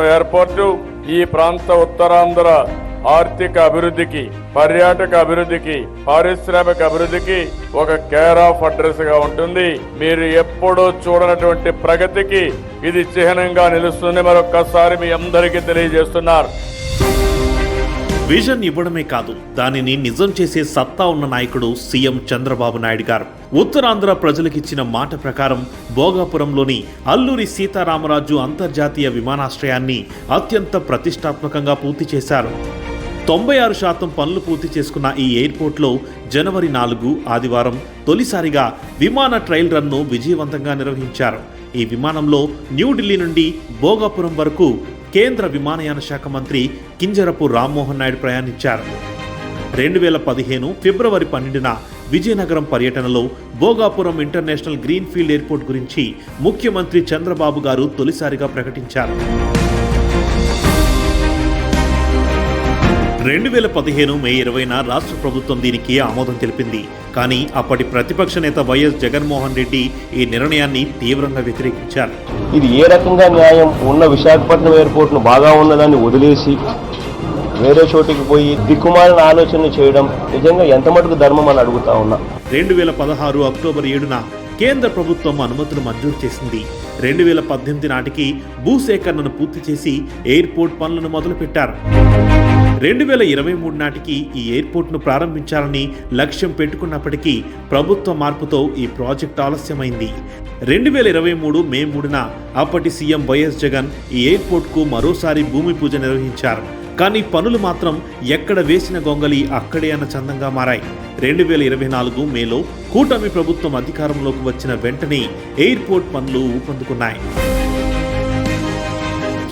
Airport ఈ ప్రాంత ఉత్తరాంధ్ర ఆర్థిక అభివృద్ధికి, పర్యాటక అభివృద్ధికి, పారిశ్రామిక అభివృద్ధికి ఒక కేర్ ఆఫ్ అడ్రస్ గా ఉంటుంది. మీరు ఎప్పుడూ చూడనటువంటి ప్రగతికి ఇది చిహ్నంగా నిలుస్తుంది. మరొక్కసారి మీ అందరికీ తెలియజేస్తున్నారు. విజన్ ఇవ్వడమే కాదు, దానిని నిజం చేసే సత్తా ఉన్న నాయకుడు సీఎం చంద్రబాబు నాయుడు గారు. ఉత్తరాంధ్ర ప్రజలకిచ్చిన మాట ప్రకారం భోగాపురంలోని అల్లూరి సీతారామరాజు అంతర్జాతీయ విమానాశ్రయాన్ని అత్యంత ప్రతిష్టాత్మకంగా పూర్తి చేశారు. 96% పనులు పూర్తి చేసుకున్న ఈ ఎయిర్పోర్ట్లో జనవరి 4 ఆదివారం తొలిసారిగా విమాన ట్రయల్ రన్ను విజయవంతంగా నిర్వహించారు. ఈ విమానంలో న్యూఢిల్లీ నుండి భోగాపురం వరకు కేంద్ర విమానయాన శాఖ మంత్రి కింజరపు రామ్మోహన్ నాయుడు ప్రయాణించారు. 2015 ఫిబ్రవరి 12న విజయనగరం పర్యటనలో భోగాపురం ఇంటర్నేషనల్ గ్రీన్ఫీల్డ్ ఎయిర్పోర్ట్ గురించి ముఖ్యమంత్రి చంద్రబాబు గారు తొలిసారిగా ప్రకటించారు. 2015 మే 20న రాష్ట్ర ప్రభుత్వం దీనికి ఆమోదం తెలిపింది. కానీ అప్పటి ప్రతిపక్ష నేత వైఎస్ జగన్మోహన్ రెడ్డి ఈ నిర్ణయాన్ని తీవ్రంగా వ్యతిరేకించారు. ఇది ఏ రకంగా న్యాయం? ఉన్న విశాఖపట్నం ఎయిర్పోర్ట్ను బాగా ఉన్నదాన్ని వదిలేసి వేరే చోటికి పోయి దిక్కుమాలిన ఆలోచన చేయడం నిజంగా ఎంత మటుకు ధర్మం అని అడుగుతా ఉన్నా. 2016 అక్టోబర్ 7న కేంద్ర ప్రభుత్వం అనుమతులు మంజూరు చేసింది. 2018 నాటికి భూసేకరణను పూర్తి చేసి ఎయిర్పోర్ట్ పనులను మొదలుపెట్టారు. 2023 నాటికి ఈ ఎయిర్పోర్ట్ను ప్రారంభించాలని లక్ష్యం పెట్టుకున్నప్పటికీ ప్రభుత్వ మార్పుతో ఈ ప్రాజెక్టు ఆలస్యమైంది. 2023 మే 3న అప్పటి సీఎం వైఎస్ జగన్ ఈ ఎయిర్పోర్ట్కు మరోసారి భూమి పూజ నిర్వహించారు. కానీ పనులు మాత్రం ఎక్కడ వేసిన గొంగలి అక్కడే అన్న చందంగా మారాయి. 2024 మేలో కూటమి ప్రభుత్వం అధికారంలోకి వచ్చిన వెంటనే ఎయిర్పోర్ట్ పనులు ఊపందుకున్నాయి.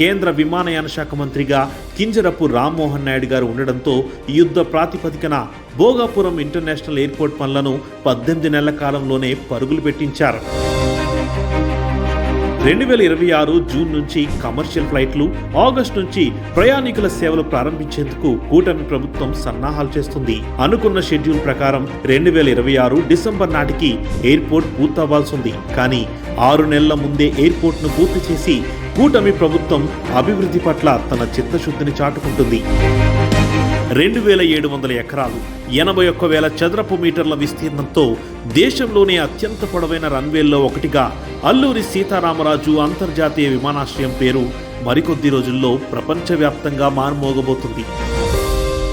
కేంద్ర విమానయాన శాఖ మంత్రిగా కింజరపు రామ్మోహన్ నాయుడు గారు ఉండడంతో యుద్ధ ప్రాతిపదికన భోగాపురం ఇంటర్నేషనల్ ఎయిర్పోర్ట్ పనులను 18 నెలల కాలంలోనే పరుగులు పెట్టించారు. 2026 జూన్ నుంచి కమర్షియల్ ఫ్లైట్లు, ఆగస్టు నుంచి ప్రయాణికుల సేవలు ప్రారంభించేందుకు కూటమి ప్రభుత్వం సన్నాహాలు చేస్తుంది. అనుకున్న షెడ్యూల్ ప్రకారం 2026 డిసెంబర్ నాటికి ఎయిర్పోర్ట్ పూర్తవ్వాల్సింది. కానీ 6 నెలల ముందే ఎయిర్పోర్ట్ను పూర్తి చేసి కూటమి ప్రభుత్వం అభివృద్ధి పట్ల తన చిత్తశుద్ధిని చాటుకుంటుంది. 2700 ఎకరాలు, 81,000 చదరపు మీటర్ల విస్తీర్ణంతో దేశంలోనే అత్యంత పొడవైన రన్వేల్లో ఒకటిగా అల్లూరి సీతారామరాజు అంతర్జాతీయ విమానాశ్రయం పేరు మరికొద్ది రోజుల్లో ప్రపంచవ్యాప్తంగా మారుమోగబోతుంది.